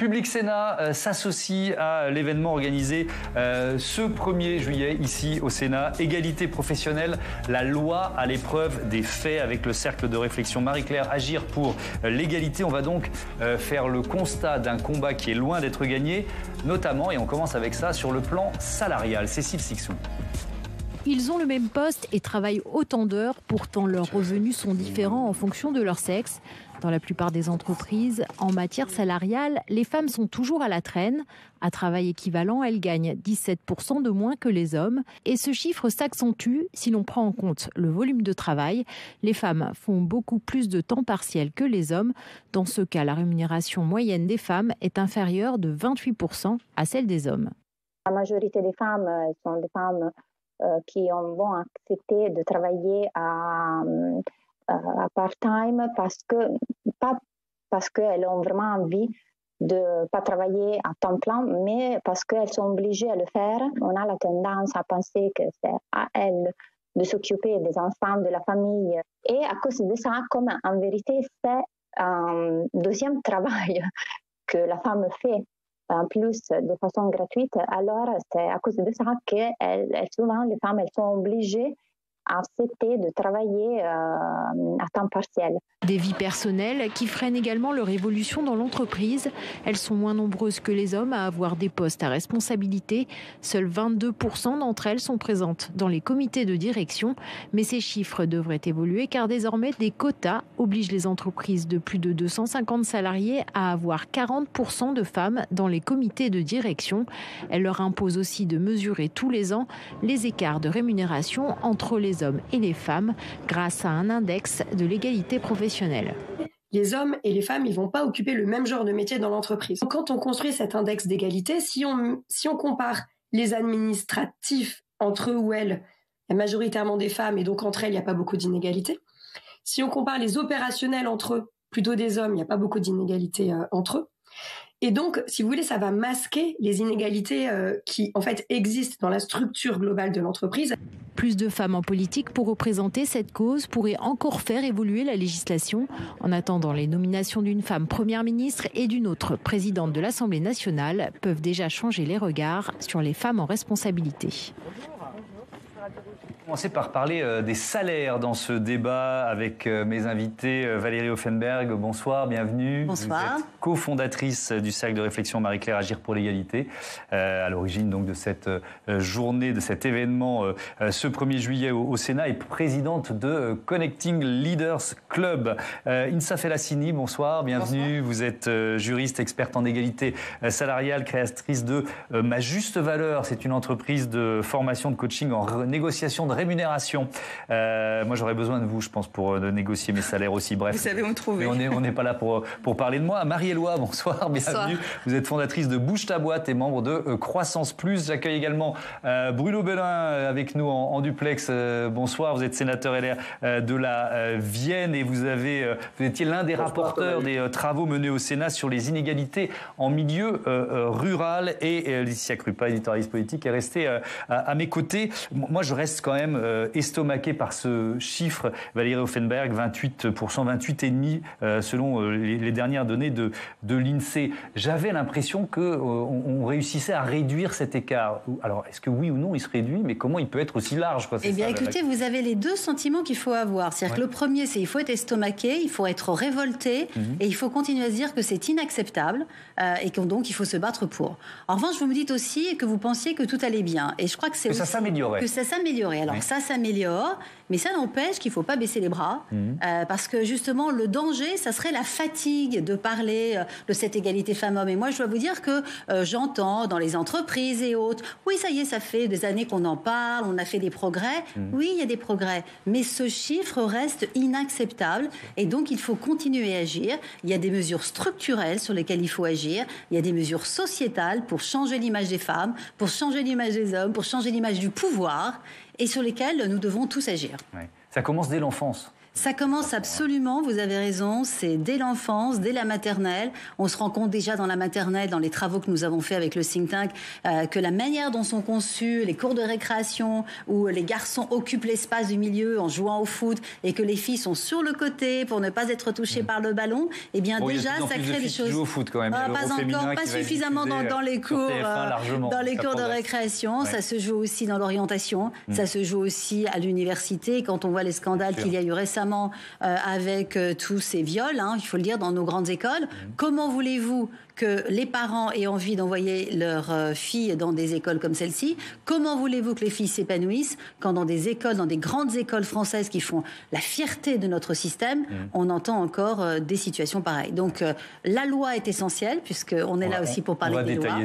Public Sénat s'associe à l'événement organisé ce 1er juillet ici au Sénat. Égalité professionnelle, la loi à l'épreuve des faits avec le cercle de réflexion Marie-Claire Agir pour l'égalité. On va donc faire le constat d'un combat qui est loin d'être gagné, notamment, et on commence avec ça, sur le plan salarial. Cécile Sixou. Ils ont le même poste et travaillent autant d'heures, pourtant leurs revenus sont différents en fonction de leur sexe. Dans la plupart des entreprises, en matière salariale, les femmes sont toujours à la traîne. À travail équivalent, elles gagnent 17% de moins que les hommes. Et ce chiffre s'accentue si l'on prend en compte le volume de travail. Les femmes font beaucoup plus de temps partiel que les hommes. Dans ce cas, la rémunération moyenne des femmes est inférieure de 28% à celle des hommes. La majorité des femmes sont des femmes qui vont accepter de travailler à part-time pas parce qu'elles ont vraiment envie de ne pas travailler à temps plein, mais parce qu'elles sont obligées à le faire. On a la tendance à penser que c'est à elles de s'occuper des enfants, de la famille. Et à cause de ça, comme en vérité, c'est un deuxième travail que la femme fait en plus de façon gratuite, alors c'est à cause de ça que souvent les femmes elles sont obligées à accepter de travailler à temps partiel. Des vies personnelles qui freinent également leur évolution dans l'entreprise. Elles sont moins nombreuses que les hommes à avoir des postes à responsabilité. Seuls 22% d'entre elles sont présentes dans les comités de direction. Mais ces chiffres devraient évoluer car désormais des quotas obligent les entreprises de plus de 250 salariés à avoir 40% de femmes dans les comités de direction. Elles leur imposent aussi de mesurer tous les ans les écarts de rémunération entre les hommes et les femmes grâce à un index de l'égalité professionnelle. Les hommes et les femmes, ils vont pas occuper le même genre de métier dans l'entreprise. Quand on construit cet index d'égalité, si on compare les administratifs entre eux ou elles, il y a majoritairement des femmes et donc entre elles, il n'y a pas beaucoup d'inégalités. Si on compare les opérationnels entre eux, plutôt des hommes, il n'y a pas beaucoup d'inégalités entre eux. Et donc, si vous voulez, ça va masquer les inégalités qui, en fait, existent dans la structure globale de l'entreprise. Plus de femmes en politique pour représenter cette cause pourrait encore faire évoluer la législation. En attendant, les nominations d'une femme première ministre et d'une autre présidente de l'Assemblée nationale peuvent déjà changer les regards sur les femmes en responsabilité. On va commencer par parler des salaires dans ce débat avec mes invités. Valérie Offenberg, bonsoir, bienvenue. Bonsoir. Vous êtes cofondatrice du cercle de réflexion Marie-Claire Agir pour l'égalité, à l'origine donc de cette journée, de cet événement ce 1er juillet au Sénat et présidente de Connecting Leaders Club. Insa Felassini, bonsoir, bienvenue. Bonsoir. Vous êtes juriste, experte en égalité salariale, créatrice de Ma Juste Valeur. C'est une entreprise de formation, de coaching en négociation de rémunération. Moi, j'aurais besoin de vous, je pense, pour négocier mes salaires aussi. Bref. Vous savez où me trouver. Mais on n'est pas là pour parler de moi. Marie-Éloi, bonsoir, bienvenue. Vous êtes fondatrice de Bouge ta boîte et membre de Croissance Plus. J'accueille également Bruno Belin avec nous en duplex. Bonsoir, vous êtes sénateur LR de la Vienne et vous étiez l'un des rapporteurs des travaux menés au Sénat sur les inégalités en milieu rural. Et Laetitia Krupa, éditorialiste politique, est restée à mes côtés. Moi, je reste quand même estomaqué par ce chiffre, Valérie Offenberg, 28%, 28,5% selon les dernières données de l'INSEE. J'avais l'impression qu'on réussissait à réduire cet écart. Alors, est-ce que oui ou non il se réduit, mais comment il peut être aussi large, quoi, Eh bien, écoutez, vous avez les deux sentiments qu'il faut avoir. C'est-à-dire que le premier, c'est il faut être estomaqué, il faut être révolté, et il faut continuer à se dire que c'est inacceptable et que donc il faut se battre pour. En revanche, vous me dites aussi que vous pensiez que tout allait bien. Et je crois que c'est ça s'améliorait. Que ça s'améliorait. Alors ça s'améliore, mais ça n'empêche qu'il ne faut pas baisser les bras, parce que justement, le danger, ça serait la fatigue de parler de cette égalité femmes-hommes. Et moi, je dois vous dire que j'entends dans les entreprises et autres, oui, ça y est, ça fait des années qu'on en parle, on a fait des progrès. Oui, il y a des progrès, mais ce chiffre reste inacceptable, et donc il faut continuer à agir. Il y a des mesures structurelles sur lesquelles il faut agir, il y a des mesures sociétales pour changer l'image des femmes, pour changer l'image des hommes, pour changer l'image du pouvoir, et sur lesquels nous devons tous agir. Ouais. Ça commence dès l'enfance. Ça commence absolument, vous avez raison, c'est dès l'enfance, dès la maternelle. On se rend compte déjà dans la maternelle, dans les travaux que nous avons fait avec le think tank, que la manière dont sont conçus les cours de récréation, où les garçons occupent l'espace du milieu en jouant au foot et que les filles sont sur le côté pour ne pas être touchées par le ballon, eh bien déjà ça crée des choses. Qui jouent au foot quand même. Pas encore, pas suffisamment dans les cours, dans les cours de récréation. Ça se joue aussi dans l'orientation, ça se joue aussi à l'université. Quand on voit les scandales qu'il y a eu récemment avec tous ces viols, il faut le dire, dans nos grandes écoles. Comment voulez-vous que les parents aient envie d'envoyer leurs filles dans des écoles comme celle-ci? Comment voulez-vous que les filles s'épanouissent quand dans des écoles, dans des grandes écoles françaises qui font la fierté de notre système, on entend encore des situations pareilles? Donc la loi est essentielle, puisqu'on est là aussi pour parler des lois,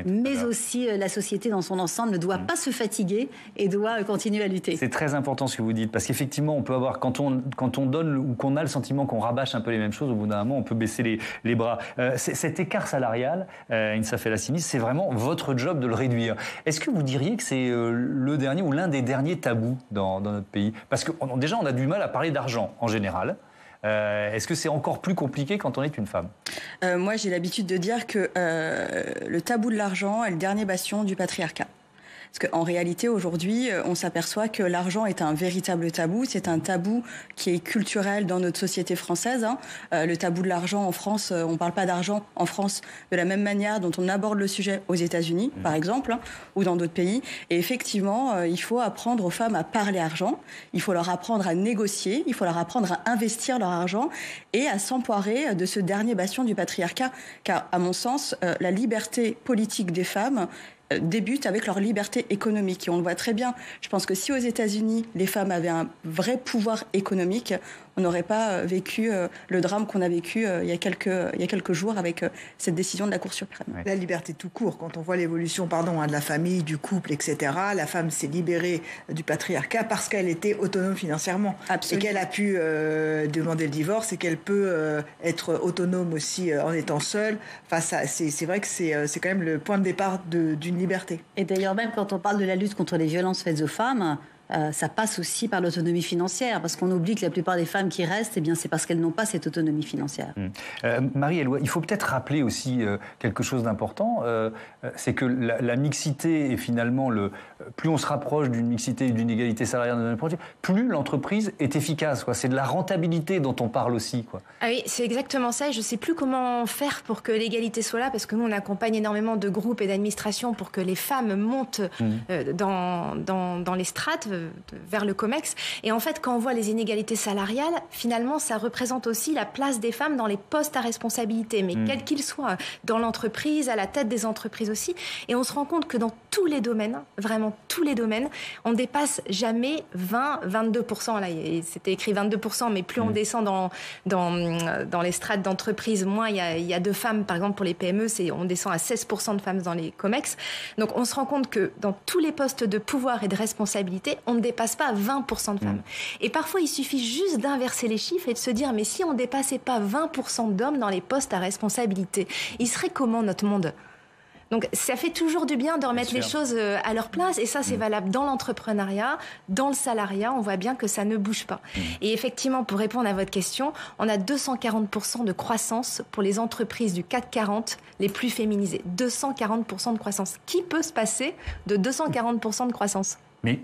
mais aussi la société dans son ensemble ne doit pas se fatiguer et doit continuer à lutter. C'est très important ce que vous dites, parce qu'effectivement, on peut avoir, quand on donne ou qu'on a le sentiment qu'on rabâche un peu les mêmes choses, au bout d'un moment, on peut baisser les bras. Cet écart salarial, Insaaf El Hassimi, c'est vraiment votre job de le réduire. Est-ce que vous diriez que c'est le dernier ou l'un des derniers tabous dans notre pays? Parce que déjà, on a du mal à parler d'argent en général. Est-ce que c'est encore plus compliqué quand on est une femme? Moi, j'ai l'habitude de dire que le tabou de l'argent est le dernier bastion du patriarcat. Parce qu'en réalité, aujourd'hui, on s'aperçoit que l'argent est un véritable tabou. C'est un tabou qui est culturel dans notre société française. Le tabou de l'argent en France, on ne parle pas d'argent en France de la même manière dont on aborde le sujet aux États-Unis, par exemple, ou dans d'autres pays. Et effectivement, il faut apprendre aux femmes à parler argent. Il faut leur apprendre à négocier. Il faut leur apprendre à investir leur argent et à s'emparer de ce dernier bastion du patriarcat. Car, à mon sens, la liberté politique des femmes débute avec leur liberté économique. Et on le voit très bien. Je pense que si aux États-Unis, les femmes avaient un vrai pouvoir économique, on n'aurait pas vécu le drame qu'on a vécu il y a quelques jours avec cette décision de la Cour suprême. La liberté tout court, quand on voit l'évolution de la famille, du couple, etc., la femme s'est libérée du patriarcat parce qu'elle était autonome financièrement. Absolument. Et qu'elle a pu demander le divorce et qu'elle peut être autonome aussi en étant seule. Enfin, c'est vrai que c'est quand même le point de départ d'une liberté. Et d'ailleurs, même quand on parle de la lutte contre les violences faites aux femmes, ça passe aussi par l'autonomie financière, parce qu'on oublie que la plupart des femmes qui restent, eh bien, c'est parce qu'elles n'ont pas cette autonomie financière. Marie-Éloi, il faut peut-être rappeler aussi quelque chose d'important, c'est que la mixité, et finalement, plus on se rapproche d'une mixité et d'une égalité salariale dans notre projet, plus l'entreprise est efficace. C'est de la rentabilité dont on parle aussi. Ah oui, c'est exactement ça, et je ne sais plus comment faire pour que l'égalité soit là, parce que nous, on accompagne énormément de groupes et d'administrations pour que les femmes montent dans les strates, vers le COMEX. Et en fait, quand on voit les inégalités salariales, finalement, ça représente aussi la place des femmes dans les postes à responsabilité, mais quels qu'ils soient, dans l'entreprise, à la tête des entreprises aussi. Et on se rend compte que dans tous les domaines, vraiment tous les domaines, on dépasse jamais 20-22%. Là, c'était écrit 22%, mais plus on descend dans les strates d'entreprise, moins il y a de femmes. Par exemple, pour les PME, on descend à 16% de femmes dans les COMEX. Donc, on se rend compte que dans tous les postes de pouvoir et de responsabilité, on ne dépasse pas 20% de femmes. Et parfois, il suffit juste d'inverser les chiffres et de se dire, mais si on ne dépassait pas 20% d'hommes dans les postes à responsabilité, il serait comment notre monde ? Donc, ça fait toujours du bien de remettre les choses à leur place. Et ça, c'est valable dans l'entrepreneuriat, dans le salariat. On voit bien que ça ne bouge pas. Et effectivement, pour répondre à votre question, on a 240% de croissance pour les entreprises du CAC 40 les plus féminisées. 240% de croissance. Qui peut se passer de 240% de croissance ? Mais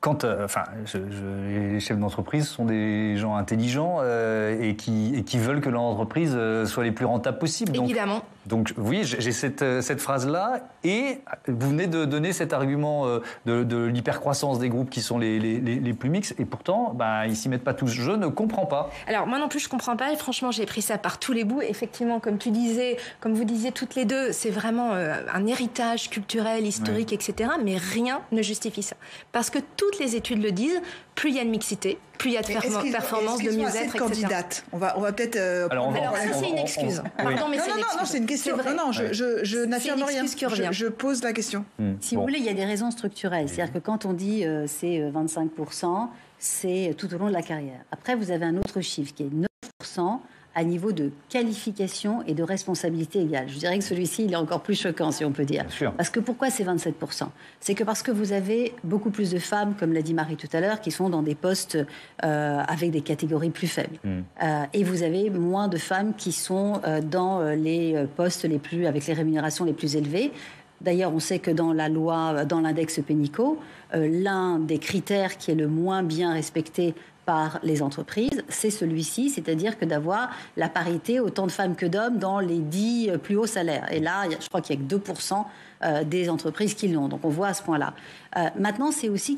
quand, les chefs d'entreprise sont des gens intelligents et qui veulent que leur entreprise soit les plus rentables possibles. Évidemment. Donc oui, j'ai cette phrase-là, et vous venez de donner cet argument de l'hypercroissance des groupes qui sont les plus mixtes, et pourtant, ils s'y mettent pas tous. Je ne comprends pas. Alors moi non plus, je comprends pas, et franchement, j'ai pris ça par tous les bouts. Effectivement, comme vous disiez toutes les deux, c'est vraiment un héritage culturel, historique, etc. Mais rien ne justifie ça. Parce que toutes les études le disent, plus il y a de mixité, plus il y a de performance, de mieux-être, etc. Candidate. On va peut-être... Alors ça, c'est une excuse. Pardon, mais c'est une excuse. Non, c'est une question. Non, je n'affirme rien. Je pose la question. Si vous voulez, il y a des raisons structurelles. C'est-à-dire que quand on dit c'est 25%, c'est tout au long de la carrière. Après, vous avez un autre chiffre qui est 9% à niveau de qualification et de responsabilité égale. Je dirais que celui-ci, il est encore plus choquant, si on peut dire. Parce que pourquoi c'est 27%? C'est que parce que vous avez beaucoup plus de femmes, comme l'a dit Marie tout à l'heure, qui sont dans des postes avec des catégories plus faibles. Et vous avez moins de femmes qui sont dans les postes avec les rémunérations les plus élevées. D'ailleurs, on sait que dans la loi, dans l'index Pénicaud, l'un des critères qui est le moins bien respecté par les entreprises, c'est celui-ci, c'est-à-dire que d'avoir la parité autant de femmes que d'hommes dans les 10 plus hauts salaires. Et là, je crois qu'il n'y a que 2% des entreprises qui l'ont. Donc on voit à ce point-là. Maintenant, c'est aussi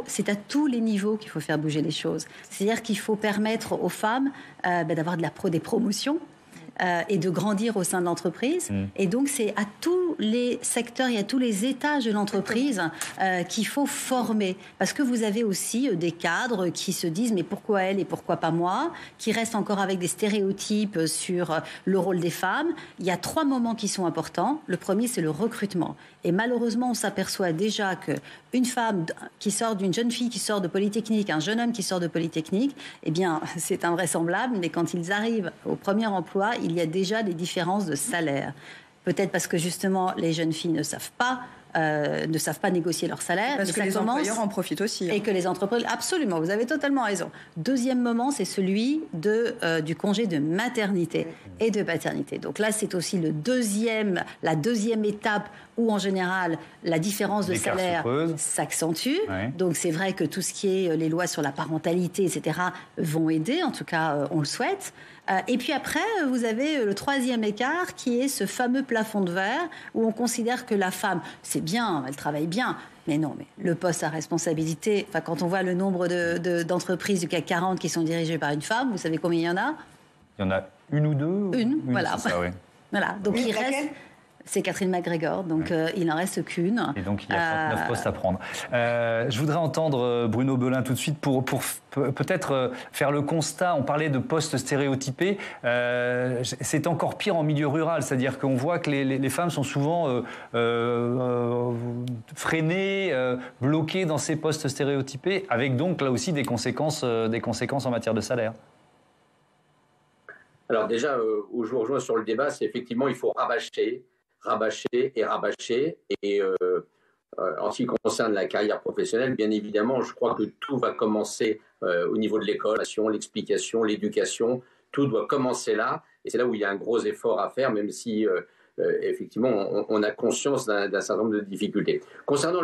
c'est à tous les niveaux qu'il faut faire bouger les choses. C'est-à-dire qu'il faut permettre aux femmes d'avoir des promotions. Et de grandir au sein de l'entreprise. Et donc, c'est à tous les secteurs et à tous les étages de l'entreprise qu'il faut former. Parce que vous avez aussi des cadres qui se disent « mais pourquoi elle et pourquoi pas moi ?» qui restent encore avec des stéréotypes sur le rôle des femmes. Il y a 3 moments qui sont importants. Le premier, c'est le recrutement. Et malheureusement, on s'aperçoit déjà qu'une femme d'une jeune fille qui sort de Polytechnique, un jeune homme qui sort de Polytechnique, eh bien, c'est invraisemblable, mais quand ils arrivent au premier emploi, il y a déjà des différences de salaire. Peut-être parce que justement, les jeunes filles ne savent pas négocier leur salaire. Parce que les employeurs en profitent aussi. Et que les entreprises... Absolument, vous avez totalement raison. Deuxième moment, c'est celui du congé de maternité et de paternité. Donc là, c'est aussi la deuxième étape où, en général, la différence de salaire s'accentue. Ouais. Donc c'est vrai que tout ce qui est les lois sur la parentalité, etc., vont aider. En tout cas, on le souhaite. Et puis après, vous avez le 3e écart qui est ce fameux plafond de verre où on considère que la femme, c'est bien, elle travaille bien, mais non, mais le poste à responsabilité, quand on voit le nombre d'entreprises du CAC 40 qui sont dirigées par une femme, vous savez combien il y en a? Il y en a une ou deux? Une, voilà. Ça, oui. Voilà, donc il reste... C'est Catherine McGregor, donc il n'en reste qu'une. Et donc il y a 39 postes à prendre. Je voudrais entendre Bruno Belin tout de suite pour peut-être faire le constat. On parlait de postes stéréotypés. C'est encore pire en milieu rural, c'est-à-dire qu'on voit que les femmes sont souvent freinées, bloquées dans ces postes stéréotypés, avec donc là aussi des conséquences en matière de salaire. Alors déjà, où je vous rejoins sur le débat, c'est effectivement il faut rabâcher. Et en ce qui concerne la carrière professionnelle, bien évidemment, je crois que tout va commencer au niveau de l'école, l'explication, l'éducation. Tout doit commencer là. Et c'est là où il y a un gros effort à faire, même si, effectivement, on a conscience d'un certain nombre de difficultés. Concernant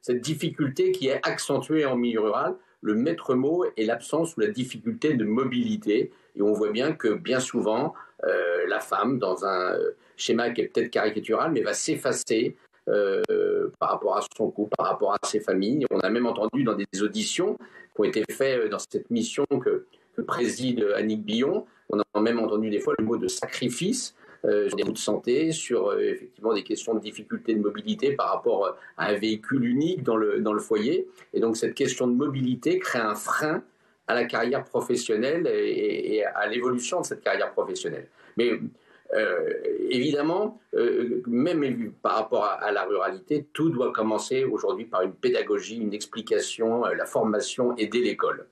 cette difficulté qui est accentuée en milieu rural, le maître mot est l'absence ou la difficulté de mobilité. Et on voit bien que bien souvent, la femme, dans un schéma qui est peut-être caricatural, mais va s'effacer par rapport à son couple, par rapport à ses familles. On a même entendu dans des auditions qui ont été faites dans cette mission que préside Annick Billon, on a même entendu des fois le mot de sacrifice sur des mots de santé, sur effectivement des questions de difficulté de mobilité par rapport à un véhicule unique dans le foyer. Et donc cette question de mobilité crée un frein à la carrière professionnelle et à l'évolution de cette carrière professionnelle. Mais évidemment, même par rapport à la ruralité, tout doit commencer aujourd'hui par une pédagogie, une explication, la formation et dès l'école.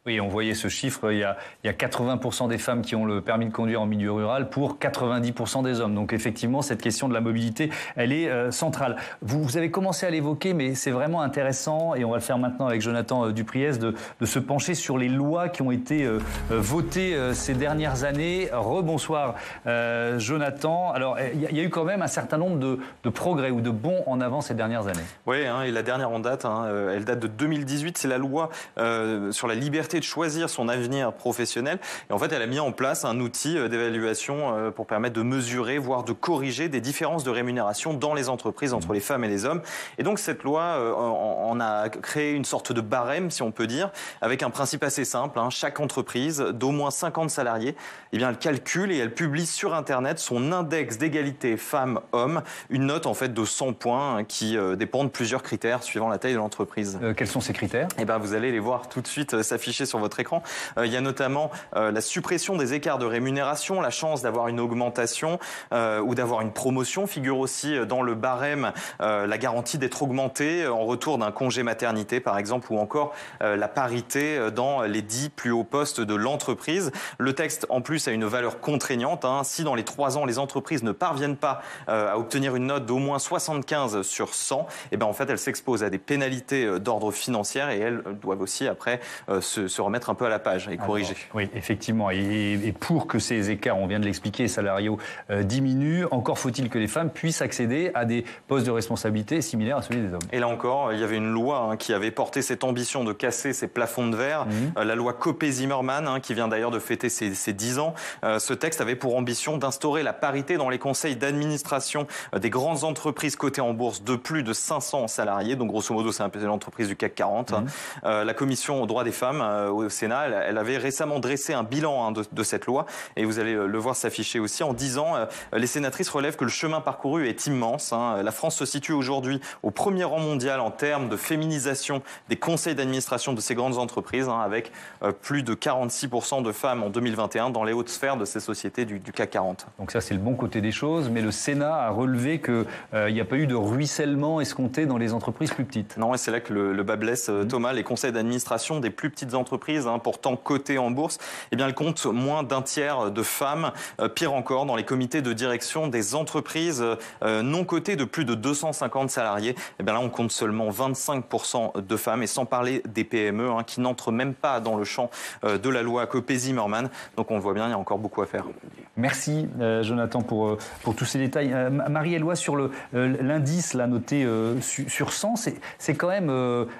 Oui, on voyait ce chiffre, il y a 80% des femmes qui ont le permis de conduire en milieu rural pour 90% des hommes. Donc effectivement, cette question de la mobilité, elle est centrale. Vous avez commencé à l'évoquer, mais c'est vraiment intéressant, et on va le faire maintenant avec Jonathan Dupriez, de se pencher sur les lois qui ont été votées ces dernières années. Rebonsoir Jonathan. Alors, il y a eu quand même un certain nombre de progrès ou de bons en avant ces dernières années. Oui, et la dernière en date, elle date de 2018, c'est la loi sur la liberté de choisir son avenir professionnel. Et en fait, elle a mis en place un outil d'évaluation pour permettre de mesurer, voire de corriger des différences de rémunération dans les entreprises entre les femmes et les hommes. Et donc, cette loi en a créé une sorte de barème, si on peut dire, avec un principe assez simple. Chaque entreprise d'au moins 50 salariés, eh bien, elle calcule et elle publie sur Internet son index d'égalité femmes-hommes, une note en fait de 100 points qui dépend de plusieurs critères suivant la taille de l'entreprise. Quels sont ces critères ? Eh bien, vous allez les voir tout de suite s'afficher s'afficher sur votre écran. Il y a notamment la suppression des écarts de rémunération, la chance d'avoir une augmentation ou d'avoir une promotion. Figure aussi dans le barème la garantie d'être augmenté en retour d'un congé maternité, par exemple, ou encore la parité dans les 10 plus hauts postes de l'entreprise. Le texte, en plus, a une valeur contraignante. Si dans les 3 ans, les entreprises ne parviennent pas à obtenir une note d'au moins 75 sur 100, eh ben, en fait, elles s'exposent à des pénalités d'ordre financier et elles doivent aussi, après, se remettre un peu à la page et corriger. Oui, effectivement. Et pour que ces écarts, on vient de l'expliquer, salariaux diminuent, encore faut-il que les femmes puissent accéder à des postes de responsabilité similaires à celui des hommes. Et là encore, il y avait une loi qui avait porté cette ambition de casser ces plafonds de verre, la loi Copé-Zimmermann, qui vient d'ailleurs de fêter ses 10 ans. Ce texte avait pour ambition d'instaurer la parité dans les conseils d'administration des grandes entreprises cotées en bourse de plus de 500 salariés. Donc grosso modo, c'est un peu l'entreprise du CAC 40. La commission aux droits des femmes au Sénat, elle avait récemment dressé un bilan de cette loi. Et vous allez le voir s'afficher aussi. En 10 ans, les sénatrices relèvent que le chemin parcouru est immense. La France se situe aujourd'hui au premier rang mondial en termes de féminisation des conseils d'administration de ces grandes entreprises, avec plus de 46% de femmes en 2021 dans les hautes sphères de ces sociétés du CAC 40. Donc ça, c'est le bon côté des choses, mais le Sénat a relevé qu'il n'y a pas eu de ruissellement escompté dans les entreprises plus petites. Non, et c'est là que le bas blesse, Thomas. Les conseils d'administration des plus petites entreprises, pourtant cotées en bourse, eh bien, elles comptent moins d'un tiers de femmes. Pire encore, dans les comités de direction des entreprises non cotées de plus de 250 salariés, eh bien là, on compte seulement 25% de femmes, et sans parler des PME qui n'entrent même pas dans le champ de la loi Copé-Zimmermann. Donc on le voit bien, il y a encore beaucoup à faire. Merci Jonathan pour tous ces détails. Marie-Éloi, sur l'indice là, noté sur 100, c'est quand même...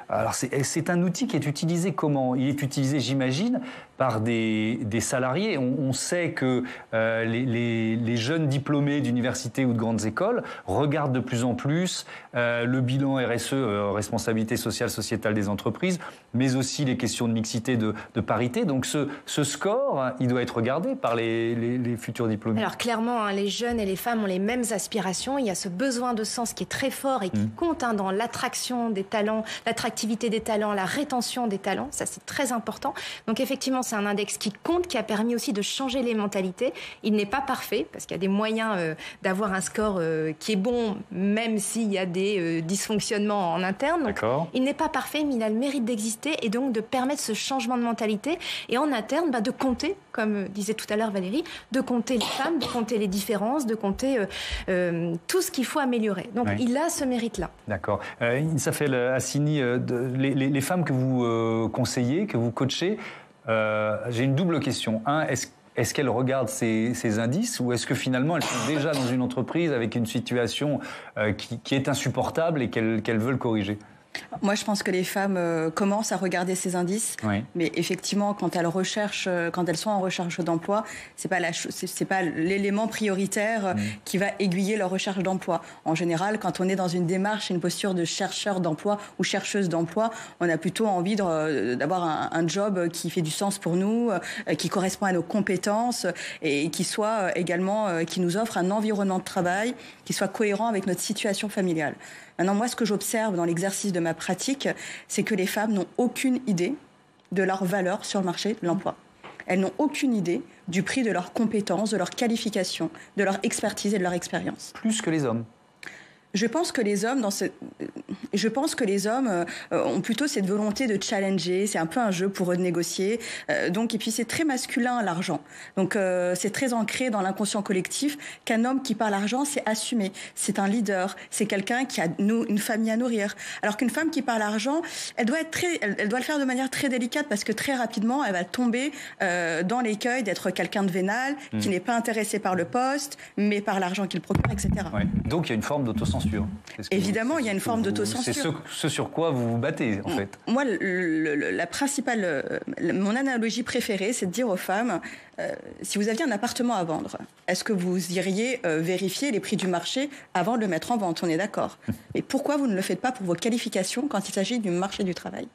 alors c'est un outil qui est utilisé comment ? Il est utilisé, j'imagine, par des salariés. On sait que les jeunes diplômés d'universités ou de grandes écoles regardent de plus en plus le bilan RSE, responsabilité sociale sociétale des entreprises, mais aussi les questions de mixité, de parité. Donc ce score, il doit être regardé par les futurs diplômés. Alors clairement, les jeunes et les femmes ont les mêmes aspirations. Il y a ce besoin de sens qui est très fort et qui compte dans l'attraction des talents, l'attractivité des talents, la rétention des talents. Ça, c'est très important. Donc effectivement, c'est un index qui compte, qui a permis aussi de changer les mentalités. Il n'est pas parfait, parce qu'il y a des moyens d'avoir un score qui est bon, même s'il y a des dysfonctionnements en interne. Donc, il n'est pas parfait, mais il a le mérite d'exister et donc de permettre ce changement de mentalité. Et en interne, de compter, comme disait tout à l'heure Valérie, de compter les femmes, de compter les différences, de compter tout ce qu'il faut améliorer. Donc il a ce mérite-là. D'accord. Insafel Hassini, les femmes que vous conseillez, que vous coachez, j'ai une double question. Est-ce qu'elles regardent ces indices, ou est-ce que finalement elles sont déjà dans une entreprise avec une situation qui est insupportable et qu'elles veulent corriger ? Moi, je pense que les femmes commencent à regarder ces indices, mais effectivement, quand elles sont en recherche d'emploi, c'est pas l'élément prioritaire qui va aiguiller leur recherche d'emploi. En général, quand on est dans une démarche, une posture de chercheur d'emploi ou chercheuse d'emploi, on a plutôt envie d'avoir un job qui fait du sens pour nous, qui correspond à nos compétences et qui soit également qui nous offre un environnement de travail qui soit cohérent avec notre situation familiale. Maintenant, moi, ce que j'observe dans l'exercice de ma pratique, c'est que les femmes n'ont aucune idée de leur valeur sur le marché de l'emploi. Elles n'ont aucune idée du prix de leurs compétences, de leurs qualifications, de leur expertise et de leur expérience. Plus que les hommes. Je pense que les hommes, ont plutôt cette volonté de challenger. C'est un peu un jeu pour eux de négocier. Et puis c'est très masculin, l'argent. Donc c'est très ancré dans l'inconscient collectif qu'un homme qui parle argent, c'est assumé. C'est un leader. C'est quelqu'un qui a une famille à nourrir. Alors qu'une femme qui parle argent, elle doit le faire de manière très délicate, parce que très rapidement, elle va tomber dans l'écueil d'être quelqu'un de vénal, qui n'est pas intéressé par le poste, mais par l'argent qu'il procure, etc. Ouais. Donc il y a une forme d'autocensure. Évidemment, il y a une forme d'autocensure. C'est ce sur quoi vous vous battez, en fait. Moi, mon analogie préférée, c'est de dire aux femmes, si vous aviez un appartement à vendre, est-ce que vous iriez vérifier les prix du marché avant de le mettre en vente ? On est d'accord. Mais pourquoi vous ne le faites pas pour vos qualifications quand il s'agit du marché du travail ?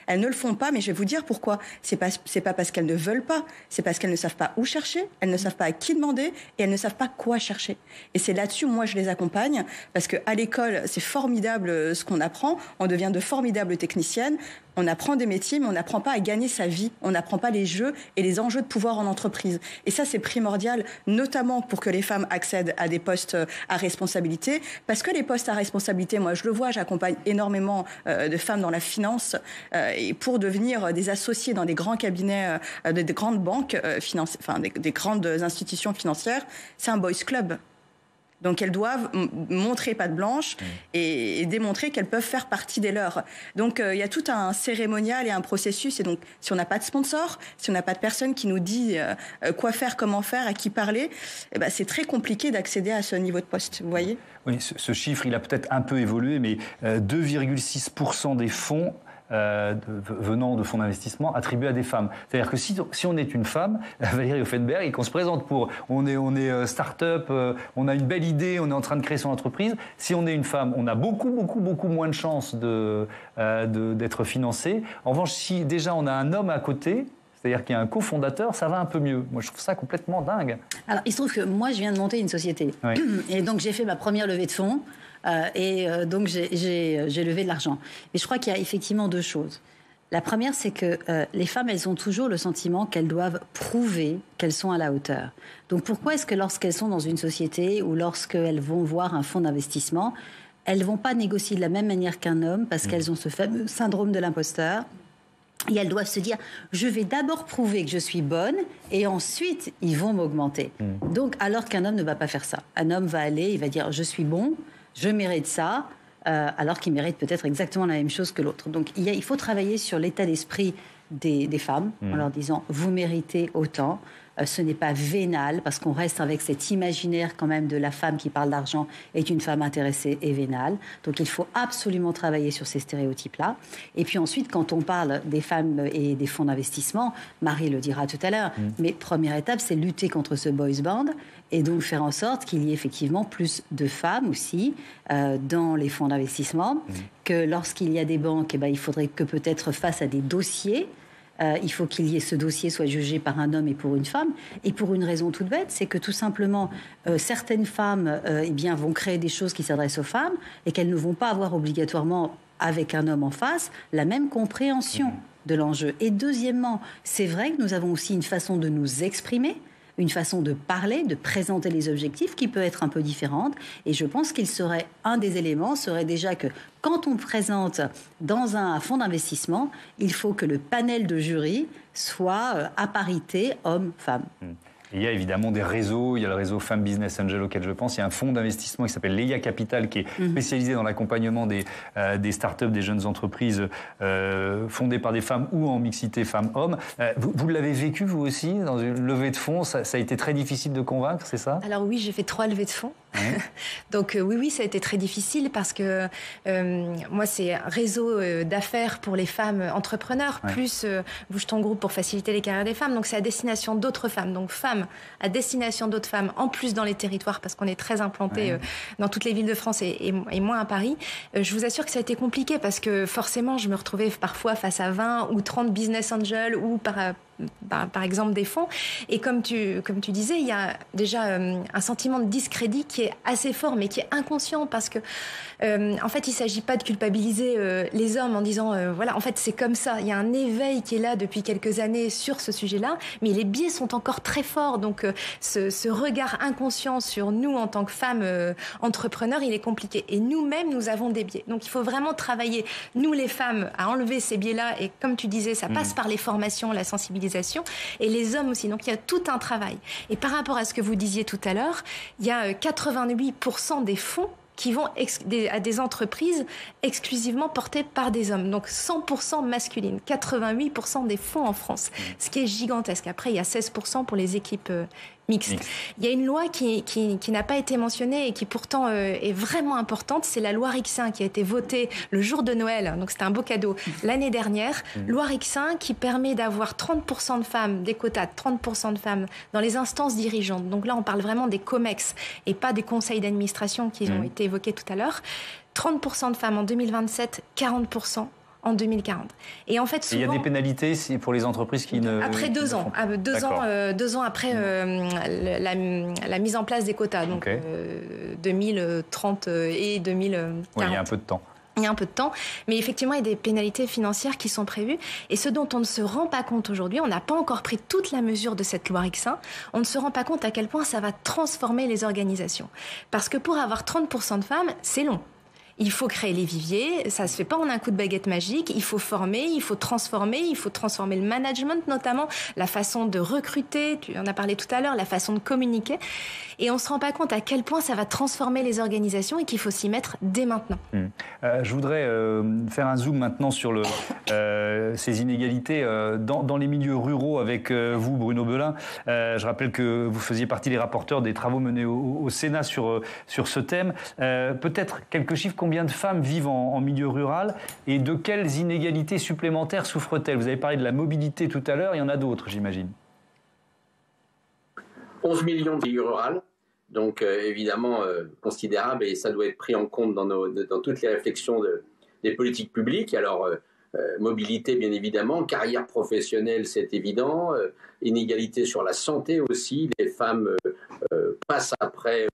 Elles ne le font pas, mais je vais vous dire pourquoi. C'est pas parce qu'elles ne veulent pas, c'est parce qu'elles ne savent pas où chercher, elles ne savent pas à qui demander et elles ne savent pas quoi chercher. Et c'est là-dessus, moi, je les accompagne parce qu'à l'école, c'est formidable ce qu'on apprend. On devient de formidables techniciennes. On apprend des métiers, mais on n'apprend pas à gagner sa vie. On n'apprend pas les jeux et les enjeux de pouvoir en entreprise. Et ça, c'est primordial, notamment pour que les femmes accèdent à des postes à responsabilité. Parce que les postes à responsabilité, moi, je le vois, j'accompagne énormément de femmes dans la finance et pour devenir des associés dans des grands cabinets, des grandes banques financières, enfin des grandes institutions financières, c'est un boys club. Donc elles doivent montrer patte blanche et démontrer qu'elles peuvent faire partie des leurs. Donc il y a tout un cérémonial et un processus. Et donc si on n'a pas de sponsor, si on n'a pas de personne qui nous dit quoi faire, comment faire, à qui parler, eh ben, c'est très compliqué d'accéder à ce niveau de poste. Vous voyez ? Oui, ce chiffre, il a peut-être un peu évolué, mais 2,6% des fonds venant de fonds d'investissement attribués à des femmes. C'est-à-dire que si on est une femme, Valérie Offenberg, et qu'on se présente pour... On est start-up, on a une belle idée, on est en train de créer son entreprise. Si on est une femme, on a beaucoup moins de chances d'être financé. En revanche, si déjà on a un homme à côté... C'est-à-dire qu'il y a un cofondateur, ça va un peu mieux. Moi, je trouve ça complètement dingue. Alors, il se trouve que moi, je viens de monter une société. Oui. Et donc, j'ai fait ma première levée de fonds. Donc, j'ai levé de l'argent. Mais je crois qu'il y a effectivement deux choses. La première, c'est que les femmes, elles ont toujours le sentiment qu'elles doivent prouver qu'elles sont à la hauteur. Donc, pourquoi est-ce que lorsqu'elles sont dans une société ou lorsqu'elles vont voir un fonds d'investissement, elles ne vont pas négocier de la même manière qu'un homme parce qu'elles ont ce fameux syndrome de l'imposteur? Et elles doivent se dire, je vais d'abord prouver que je suis bonne et ensuite, ils vont m'augmenter. Donc, alors qu'un homme ne va pas faire ça. Un homme va aller, il va dire, je suis bon, je mérite ça, alors qu'il mérite peut-être exactement la même chose que l'autre. Donc, il faut travailler sur l'état d'esprit des femmes en leur disant, vous méritez autant. Ce n'est pas vénal, parce qu'on reste avec cet imaginaire quand même de la femme qui parle d'argent est une femme intéressée et vénale. Donc il faut absolument travailler sur ces stéréotypes-là. Et puis ensuite, quand on parle des femmes et des fonds d'investissement, Marie le dira tout à l'heure, mais première étape, c'est lutter contre ce boys band et donc faire en sorte qu'il y ait effectivement plus de femmes aussi dans les fonds d'investissement, que lorsqu'il y a des banques, eh ben, il faudrait que peut-être face à des dossiers, il faut qu'il y ait ce dossier soit jugé par un homme et pour une femme. Et pour une raison toute bête, c'est que tout simplement, certaines femmes eh bien, vont créer des choses qui s'adressent aux femmes et qu'elles ne vont pas avoir obligatoirement, avec un homme en face, la même compréhension de l'enjeu. Et deuxièmement, c'est vrai que nous avons aussi une façon de nous exprimer, une façon de parler, de présenter les objectifs qui peut être un peu différente. Et je pense qu'il serait, un des éléments serait déjà que quand on présente dans un fonds d'investissement, il faut que le panel de jury soit à parité homme-femme. Il y a évidemment des réseaux, il y a le réseau Femmes Business Angel auquel je pense, il y a un fonds d'investissement qui s'appelle Leia Capital qui est spécialisé dans l'accompagnement des startups, des jeunes entreprises fondées par des femmes ou en mixité femmes-hommes. Vous l'avez vécu vous aussi dans une levée de fonds, ça a été très difficile de convaincre, c'est ça? Alors oui, j'ai fait 3 levées de fonds. Donc oui, ça a été très difficile parce que moi, c'est un réseau d'affaires pour les femmes entrepreneurs, plus Bouge ton groupe pour faciliter les carrières des femmes. Donc c'est à destination d'autres femmes. Donc femmes à destination d'autres femmes, en plus dans les territoires, parce qu'on est très implanté dans toutes les villes de France et moins à Paris. Je vous assure que ça a été compliqué parce que forcément, je me retrouvais parfois face à 20 ou 30 business angels ou par exemple des fonds. Et comme tu disais, il y a déjà un sentiment de discrédit qui est assez fort, mais qui est inconscient parce que en fait, il ne s'agit pas de culpabiliser les hommes en disant voilà, en fait, c'est comme ça. Il y a un éveil qui est là depuis quelques années sur ce sujet-là, mais les biais sont encore très forts. Donc, ce regard inconscient sur nous en tant que femmes entrepreneurs, il est compliqué. Et nous-mêmes, nous avons des biais. Donc, il faut vraiment travailler, nous les femmes, à enlever ces biais-là. Et comme tu disais, ça passe par les formations, la sensibilisation, et les hommes aussi. Donc, il y a tout un travail. Et par rapport à ce que vous disiez tout à l'heure, il y a 88% des fonds qui vont à des entreprises exclusivement portées par des hommes. Donc 100% masculines, 88% des fonds en France, ce qui est gigantesque. Après, il y a 16% pour les équipes mixtes. Il y a une loi qui n'a pas été mentionnée et qui pourtant est vraiment importante, c'est la loi Rixain qui a été votée le jour de Noël, donc c'était un beau cadeau, l'année dernière. Loi Rixain qui permet d'avoir 30% de femmes, des quotas de 30% de femmes dans les instances dirigeantes. Donc là, on parle vraiment des COMEX et pas des conseils d'administration qui ont été évoqués tout à l'heure. 30% de femmes en 2027, 40% en 2040. Et en fait, souvent, il y a des pénalités pour les entreprises qui ne... Après 2 ans. 2 ans après la mise en place des quotas. Donc 2030 et 2040. Oui, il y a un peu de temps. Il y a un peu de temps, mais effectivement, il y a des pénalités financières qui sont prévues. Et ce dont on ne se rend pas compte aujourd'hui, on n'a pas encore pris toute la mesure de cette loi Rixain, on ne se rend pas compte à quel point ça va transformer les organisations. Parce que pour avoir 30% de femmes, c'est long. Il faut créer les viviers, ça se fait pas en un coup de baguette magique, il faut former, il faut transformer le management notamment, la façon de recruter, tu en as parlé tout à l'heure, la façon de communiquer. Et on se rend pas compte à quel point ça va transformer les organisations et qu'il faut s'y mettre dès maintenant. Je voudrais faire un zoom maintenant sur ces inégalités dans les milieux ruraux avec vous, Bruno Belin. Je rappelle que vous faisiez partie des rapporteurs des travaux menés au Sénat sur ce thème. Peut-être quelques chiffres. Combien de femmes vivent en milieu rural et de quelles inégalités supplémentaires souffrent-elles? Vous avez parlé de la mobilité tout à l'heure, il y en a d'autres, j'imagine. 11 millions de milieux ruraux, donc évidemment considérable, et ça doit être pris en compte dans toutes les réflexions des politiques publiques. Alors, mobilité, bien évidemment, carrière professionnelle, c'est évident, inégalité sur la santé aussi, les femmes passent après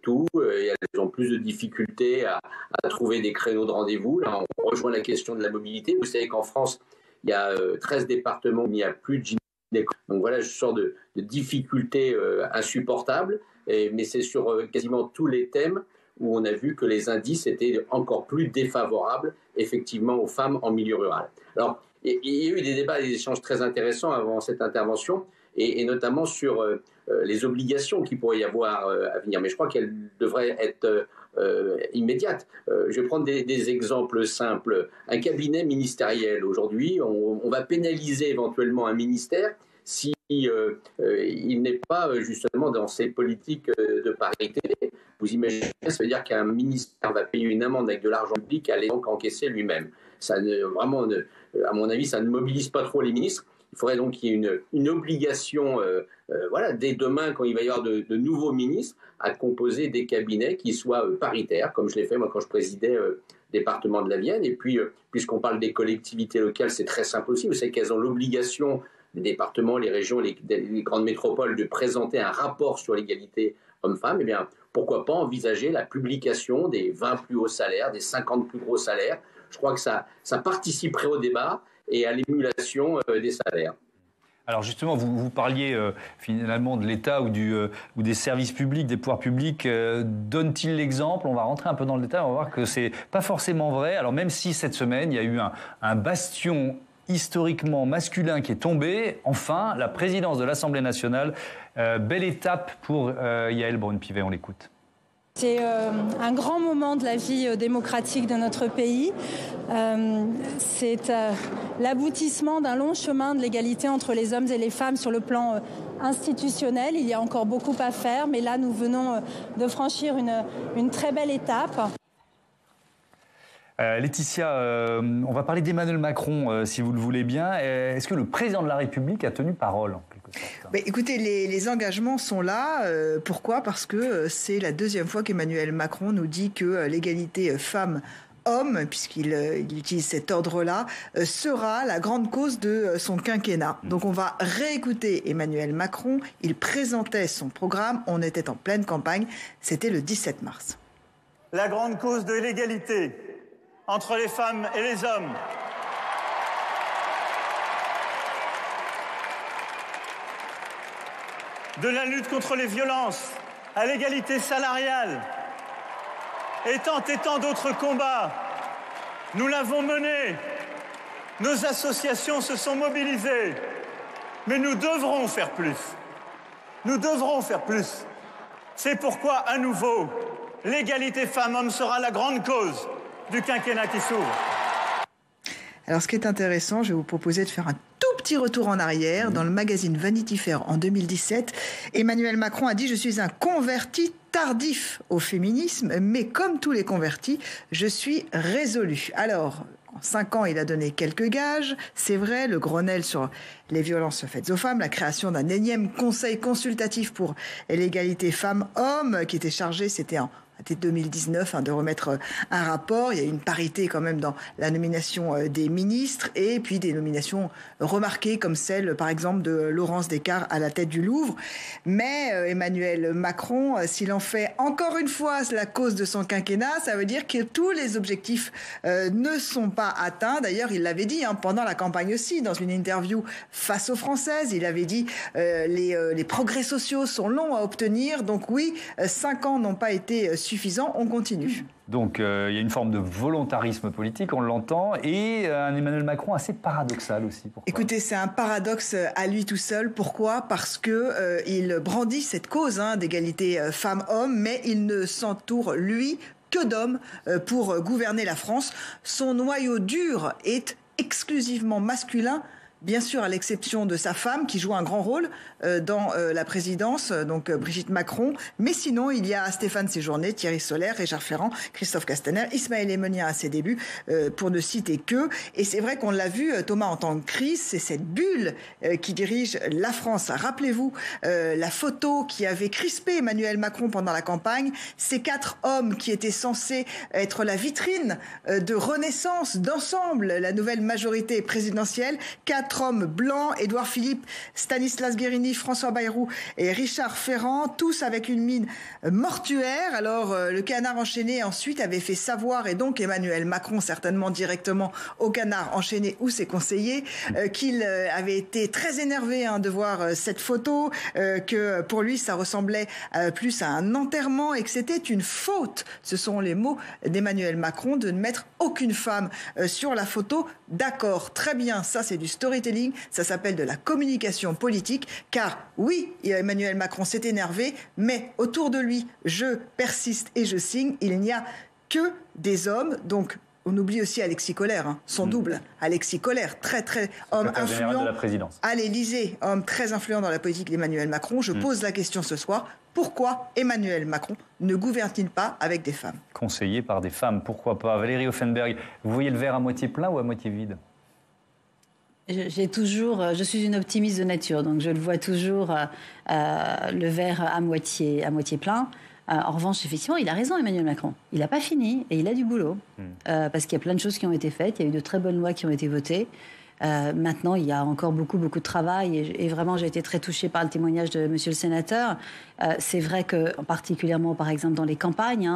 tout, et elles ont plus de difficultés à trouver des créneaux de rendez-vous. Là, on rejoint la question de la mobilité. Vous savez qu'en France, il y a 13 départements où il n'y a plus de gynéco. Donc voilà, je sors de difficultés insupportables, mais c'est sur quasiment tous les thèmes où on a vu que les indices étaient encore plus défavorables, effectivement, aux femmes en milieu rural. Alors, il y a eu des débats et des échanges très intéressants avant cette intervention, et notamment sur les obligations qu'il pourrait y avoir à venir. Mais je crois qu'elles devraient être immédiates. Je vais prendre des exemples simples. Un cabinet ministériel, aujourd'hui, on va pénaliser éventuellement un ministère si il n'est pas justement dans ses politiques de parité. Vous imaginez, ça veut dire qu'un ministère va payer une amende avec de l'argent public à aller donc encaisser lui-même. Ça vraiment, à mon avis, ça ne mobilise pas trop les ministres. Il faudrait donc qu'il y ait une obligation, dès demain, quand il va y avoir de nouveaux ministres, à composer des cabinets qui soient paritaires, comme je l'ai fait moi quand je présidais le département de la Vienne. Et puis, puisqu'on parle des collectivités locales, c'est très simple aussi. Vous savez qu'elles ont l'obligation, les départements, les régions, les grandes métropoles, de présenter un rapport sur l'égalité hommes-femmes. Eh bien, pourquoi pas envisager la publication des 20 plus hauts salaires, des 50 plus gros salaires. Je crois que ça participerait au débat et à l'émulation des salaires. Alors justement, vous parliez finalement de l'État ou des services publics, des pouvoirs publics. Donne-t-il l'exemple? On va rentrer un peu dans le détail, on va voir que c'est pas forcément vrai. Alors même si cette semaine, il y a eu un bastion historiquement masculin qui est tombé, enfin, la présidence de l'Assemblée nationale. Belle étape pour Yaël Braun-Pivet, on l'écoute. C'est un grand moment de la vie démocratique de notre pays. C'est l'aboutissement d'un long chemin de l'égalité entre les hommes et les femmes sur le plan institutionnel. Il y a encore beaucoup à faire, mais là, nous venons de franchir une très belle étape. Laetitia, on va parler d'Emmanuel Macron, si vous le voulez bien. Est-ce que le président de la République a tenu parole, en quelque sorte? Écoutez, les engagements sont là. Pourquoi? Parce que c'est la deuxième fois qu'Emmanuel Macron nous dit que l'égalité femmes-hommes, puisqu'il utilise cet ordre-là, sera la grande cause de son quinquennat. Donc on va réécouter Emmanuel Macron. Il présentait son programme. On était en pleine campagne. C'était le 17 mars. La grande cause de l'égalité entre les femmes et les hommes. De la lutte contre les violences à l'égalité salariale. Et tant d'autres combats. Nous l'avons mené. Nos associations se sont mobilisées. Mais nous devrons faire plus. Nous devrons faire plus. C'est pourquoi, à nouveau, l'égalité femmes-hommes sera la grande cause du quinquennat qui s'ouvre. Alors, ce qui est intéressant, je vais vous proposer de faire un tout petit retour en arrière. Dans le magazine Vanity Fair en 2017, Emmanuel Macron a dit « Je suis un converti tardif au féminisme, mais comme tous les convertis, je suis résolu. » Alors, en 5 ans, il a donné quelques gages. C'est vrai, le Grenelle sur les violences faites aux femmes, la création d'un énième conseil consultatif pour l'égalité femmes-hommes qui était chargé, c'était en dès 2019 de remettre un rapport. Il y a une parité quand même dans la nomination des ministres et puis des nominations remarquées comme celle par exemple de Laurence Descartes à la tête du Louvre. Mais Emmanuel Macron, s'il en fait encore une fois la cause de son quinquennat, ça veut dire que tous les objectifs ne sont pas atteints. D'ailleurs, il l'avait dit pendant la campagne aussi, dans une interview face aux Françaises, il avait dit les progrès sociaux sont longs à obtenir. Donc oui, 5 ans n'ont pas été suffisant, on continue. Donc il y a une forme de volontarisme politique, on l'entend, et un Emmanuel Macron assez paradoxal aussi. Pourquoi ? Écoutez, c'est un paradoxe à lui tout seul. Pourquoi ? Parce que il brandit cette cause d'égalité femmes-hommes, mais il ne s'entoure, lui, que d'hommes pour gouverner la France. Son noyau dur est exclusivement masculin. Bien sûr, à l'exception de sa femme, qui joue un grand rôle dans la présidence, donc Brigitte Macron. Mais sinon, il y a Stéphane Séjourné, Thierry Solère, Richard Ferrand, Christophe Castaner, Ismaël Emenien à ses débuts, pour ne citer que. Et c'est vrai qu'on l'a vu, Thomas, en temps de crise, c'est cette bulle qui dirige la France. Rappelez-vous la photo qui avait crispé Emmanuel Macron pendant la campagne. Ces 4 hommes qui étaient censés être la vitrine de renaissance, d'ensemble, la nouvelle majorité présidentielle. 4 hommes blancs, Édouard Philippe, Stanislas Guérini, François Bayrou et Richard Ferrand, tous avec une mine mortuaire. Alors, le Canard enchaîné ensuite avait fait savoir, et donc Emmanuel Macron certainement directement au Canard enchaîné ou ses conseillers, qu'il avait été très énervé de voir cette photo, que pour lui ça ressemblait plus à un enterrement et que c'était une faute, ce sont les mots d'Emmanuel Macron, de ne mettre aucune femme sur la photo. D'accord, très bien, ça c'est du storytelling, ça s'appelle de la communication politique, car oui, Emmanuel Macron s'est énervé, mais autour de lui, je persiste et je signe, il n'y a que des hommes, donc on oublie aussi Alexis Collère, son double. Alexis Collère, très homme influent de la présidence. À l'Élysée, homme très influent dans la politique d'Emmanuel Macron. Je pose la question ce soir, pourquoi Emmanuel Macron ne gouverne-t-il pas avec des femmes ? Conseillé par des femmes, pourquoi pas ? Valérie Offenberg, vous voyez le verre à moitié plein ou à moitié vide ? Je suis une optimiste de nature, donc je le vois toujours le verre à moitié plein. En revanche, effectivement, il a raison, Emmanuel Macron. Il n'a pas fini et il a du boulot. Parce qu'il y a plein de choses qui ont été faites, il y a eu de très bonnes lois qui ont été votées. Maintenant, il y a encore beaucoup de travail et vraiment, j'ai été très touchée par le témoignage de monsieur le sénateur. C'est vrai que, particulièrement, par exemple, dans les campagnes,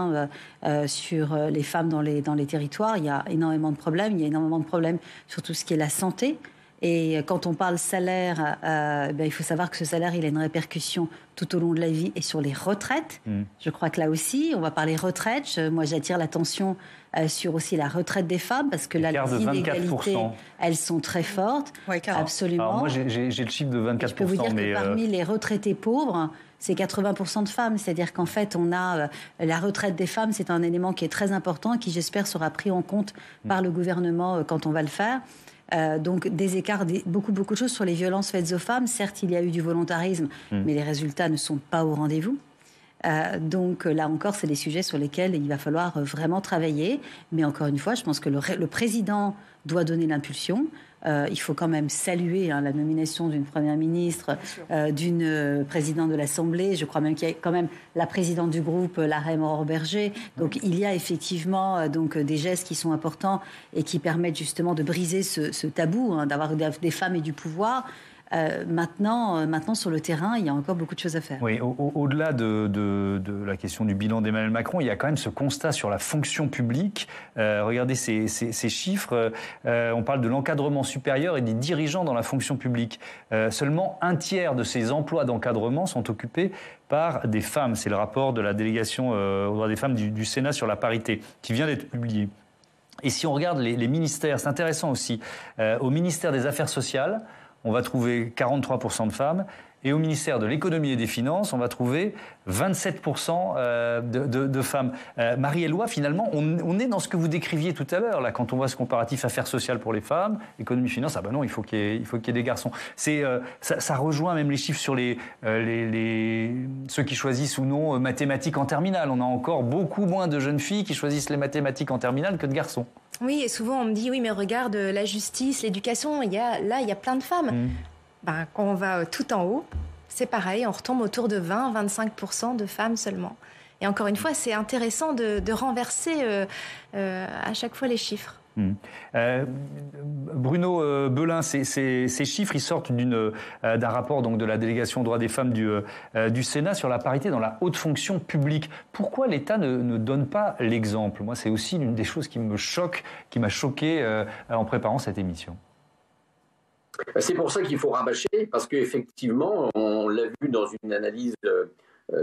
sur les femmes dans les territoires, il y a énormément de problèmes. Il y a énormément de problèmes sur tout ce qui est la santé. Et quand on parle salaire, il faut savoir que ce salaire, il a une répercussion tout au long de la vie et sur les retraites. Je crois que là aussi, on va parler retraite. Moi, j'attire l'attention sur aussi la retraite des femmes, parce que là, les inégalités, elles sont très fortes. Ouais, absolument. Alors moi, j'ai le chiffre de 24%. Je peux vous dire que parmi les retraités pauvres, c'est 80% de femmes. C'est-à-dire qu'en fait, on a la retraite des femmes, c'est un élément qui est très important et qui, j'espère, sera pris en compte par le gouvernement quand on va le faire. Donc des écarts, beaucoup de choses sur les violences faites aux femmes. Certes, il y a eu du volontarisme, mais les résultats ne sont pas au rendez-vous. Donc là encore, c'est des sujets sur lesquels il va falloir vraiment travailler. Mais encore une fois, je pense que le président doit donner l'impulsion. Il faut quand même saluer la nomination d'une première ministre, d'une présidente de l'Assemblée. Je crois même qu'il y a quand même la présidente du groupe, la reine Aurore Berger. Donc il y a effectivement des gestes qui sont importants et qui permettent justement de briser ce tabou, d'avoir des femmes et du pouvoir. Maintenant, sur le terrain, il y a encore beaucoup de choses à faire. Oui, au-delà de la question du bilan d'Emmanuel Macron, il y a quand même ce constat sur la fonction publique. Regardez ces chiffres. On parle de l'encadrement supérieur et des dirigeants dans la fonction publique. Seulement un tiers de ces emplois d'encadrement sont occupés par des femmes. C'est le rapport de la délégation aux droits des femmes du Sénat sur la parité qui vient d'être publié. Et si on regarde les ministères, c'est intéressant aussi. Au ministère des Affaires sociales, on va trouver 43% de femmes. Et au ministère de l'Économie et des Finances, on va trouver 27% de femmes. Marie-Éloi, finalement, on est dans ce que vous décriviez tout à l'heure, là, quand on voit ce comparatif affaires sociales pour les femmes, économie, finance, non, il faut qu'il y ait des garçons. Ça rejoint même les chiffres sur ceux qui choisissent ou non mathématiques en terminale. On a encore beaucoup moins de jeunes filles qui choisissent les mathématiques en terminale que de garçons. Oui, et souvent on me dit, oui, mais regarde, la justice, l'éducation, il y a plein de femmes. Quand on va tout en haut, c'est pareil, on retombe autour de 20-25% de femmes seulement. Et encore une fois, c'est intéressant de renverser à chaque fois les chiffres. Bruno Belin, ces chiffres, ils sortent d'un rapport donc, de la délégation droits des femmes du Sénat sur la parité dans la haute fonction publique. Pourquoi l'État ne donne pas l'exemple? Moi, c'est aussi l'une des choses qui me choque, qui m'a choqué en préparant cette émission. C'est pour ça qu'il faut rabâcher, parce qu'effectivement, on l'a vu dans une analyse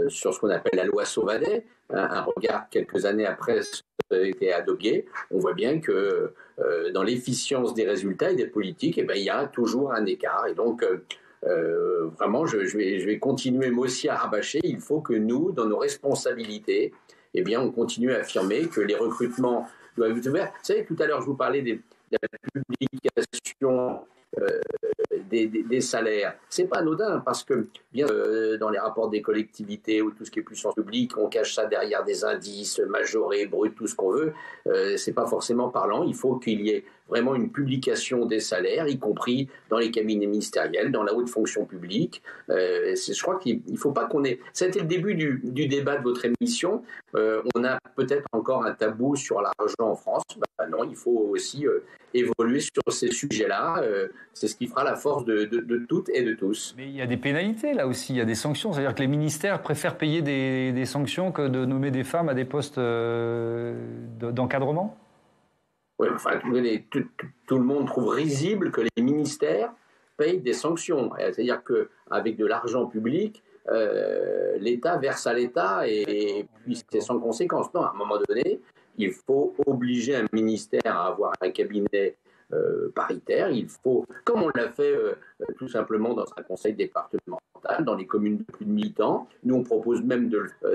sur ce qu'on appelle la loi Sauvadet, un regard quelques années après a été adopté, on voit bien que dans l'efficience des résultats et des politiques, il y a toujours un écart. Et donc, vraiment, je vais continuer moi aussi à rabâcher. Il faut que nous, dans nos responsabilités, on continue à affirmer que les recrutements doivent être ouverts. Vous savez, tout à l'heure, je vous parlais de la publication des salaires. C'est pas anodin parce que bien dans les rapports des collectivités ou tout ce qui est puissance publique, on cache ça derrière des indices majorés, bruts, tout ce qu'on veut. C'est pas forcément parlant. Il faut qu'il y ait vraiment une publication des salaires, y compris dans les cabinets ministériels, dans la haute fonction publique. Je crois qu'il faut pas qu'on ait... Ça a été le début du débat de votre émission. On a peut-être encore un tabou sur l'argent en France. Non, il faut aussi évoluer sur ces sujets-là. C'est ce qui fera la force de toutes et de tous. Mais il y a des pénalités là aussi, il y a des sanctions. C'est-à-dire que les ministères préfèrent payer des sanctions que de nommer des femmes à des postes d'encadrement? Oui, enfin, tout le monde trouve risible que les ministères payent des sanctions. C'est-à-dire qu'avec de l'argent public, l'État verse à l'État et puis c'est sans conséquence. Non, à un moment donné, il faut obliger un ministère à avoir un cabinet paritaire. Il faut, comme on l'a fait tout simplement dans un conseil départemental, dans les communes de plus de 1000 habitants. Nous, on propose même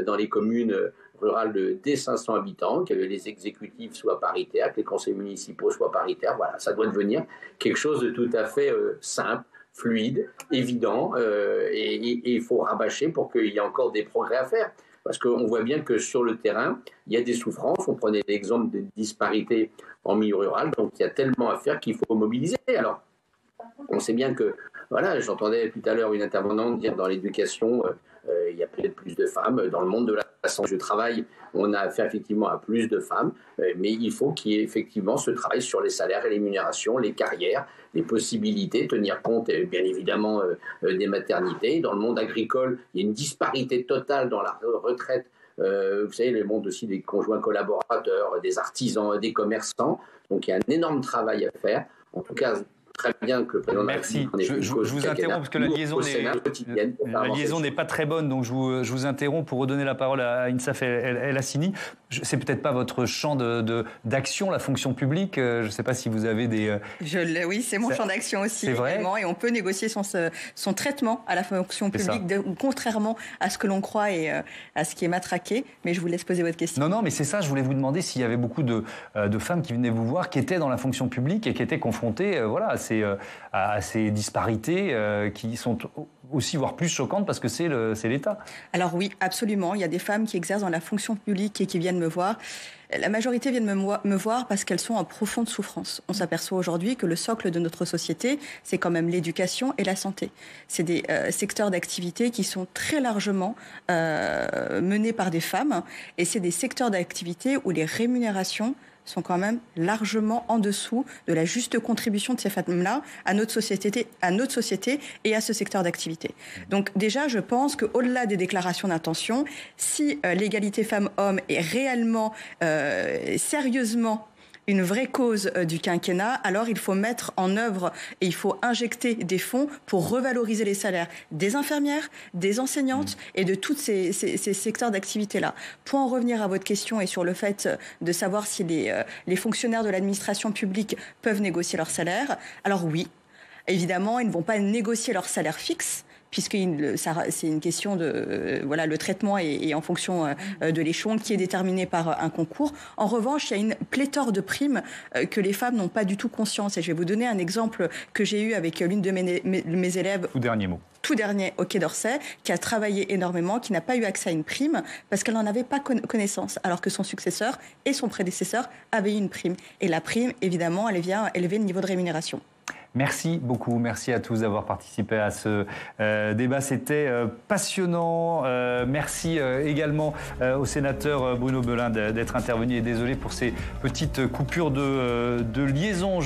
dans les communes rurales dès 500 habitants, que les exécutifs soient paritaires, que les conseils municipaux soient paritaires. Voilà, ça doit devenir quelque chose de tout à fait simple, fluide, évident, et il faut rabâcher pour qu'il y ait encore des progrès à faire. Parce qu'on voit bien que sur le terrain, il y a des souffrances. On prenait l'exemple des disparités en milieu rural, donc il y a tellement à faire qu'il faut mobiliser. Alors, on sait bien que, voilà, j'entendais tout à l'heure une intervenante dire dans l'éducation, il y a peut-être plus de femmes. Dans le monde de la santé, je travaille, on a affaire effectivement à plus de femmes, mais il faut qu'il y ait effectivement ce travail sur les salaires, les rémunérations, les carrières, les possibilités, tenir compte bien évidemment des maternités. Dans le monde agricole, il y a une disparité totale dans la retraite. Vous savez, le monde aussi des conjoints collaborateurs, des artisans, des commerçants. Donc il y a un énorme travail à faire. En tout cas, très bien que le président de la République... Merci. Je vous interromps parce que la liaison n'est pas très bonne, donc je vous interromps pour redonner la parole à Insaf El Hassini. C'est peut-être pas votre champ d'action, la fonction publique. Je ne sais pas si vous avez des... Oui, c'est mon champ d'action aussi. C'est vrai. Et on peut négocier son traitement à la fonction publique, contrairement à ce que l'on croit et à ce qui est matraqué. Mais je vous laisse poser votre question. Non, mais c'est ça. Je voulais vous demander s'il y avait beaucoup de femmes qui venaient vous voir, qui étaient dans la fonction publique et qui étaient confrontées à ces disparités qui sont aussi, voire plus choquantes, parce que c'est l'État. Alors oui, absolument. Il y a des femmes qui exercent dans la fonction publique et qui viennent me voir. La majorité viennent me voir parce qu'elles sont en profonde souffrance. On s'aperçoit aujourd'hui que le socle de notre société, c'est quand même l'éducation et la santé. C'est des secteurs d'activité qui sont très largement menés par des femmes, et c'est des secteurs d'activité où les rémunérations sont quand même largement en dessous de la juste contribution de ces femmes-là à notre société et à ce secteur d'activité. Donc déjà, je pense qu'au-delà des déclarations d'intention, si l'égalité femmes-hommes est réellement, sérieusement une vraie cause du quinquennat, alors il faut mettre en œuvre et il faut injecter des fonds pour revaloriser les salaires des infirmières, des enseignantes et de tous ces secteurs d'activité-là. Pour en revenir à votre question et sur le fait de savoir si les fonctionnaires de l'administration publique peuvent négocier leur salaire, alors oui, évidemment, ils ne vont pas négocier leur salaire fixe, puisque c'est une question de... le traitement est en fonction de l'échelon qui est déterminé par un concours. En revanche, il y a une pléthore de primes que les femmes n'ont pas du tout conscience. Et je vais vous donner un exemple que j'ai eu avec l'une de mes élèves. Tout dernier au Quai d'Orsay, qui a travaillé énormément, qui n'a pas eu accès à une prime parce qu'elle n'en avait pas connaissance, alors que son successeur et son prédécesseur avaient eu une prime. Et la prime, évidemment, elle vient élever le niveau de rémunération. Merci beaucoup, merci à tous d'avoir participé à ce débat, c'était passionnant. Merci également au sénateur Bruno Belin d'être intervenu et désolé pour ces petites coupures de liaison.